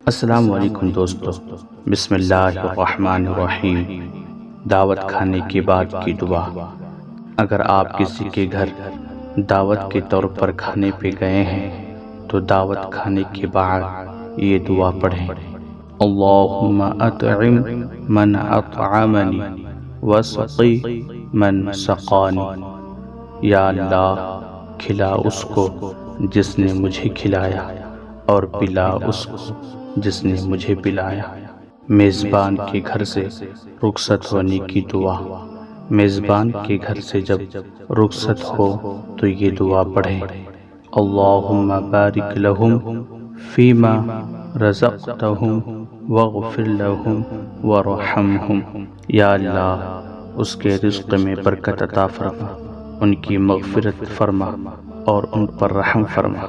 السلام علیکم دوستو، بسم اللہ الرحمن الرحیم۔ دعوت کھانے کے بعد کی دعا۔ اگر آپ کسی کے گھر دعوت کے طور پر کھانے پہ گئے ہیں تو دعوت کھانے کے بعد یہ دعا پڑھیں: اللہم اطعم من اطعمنی واسقی من سقانی۔ یا اللہ، کھلا اس کو جس نے مجھے کھلایا اور پلا اس کو جس نے مجھے پلایا۔ میزبان کے گھر سے رخصت ہونے کی دعا۔ میزبان کے گھر سے جب رخصت ہو تو یہ دعا پڑھیں: اللہم بارک لہم فیما رزقتہم واغفر لہم وارحمہم۔ یا اللہ، اس کے رزق میں برکت عطا فرما، ان کی مغفرت فرما اور ان پر رحم فرما۔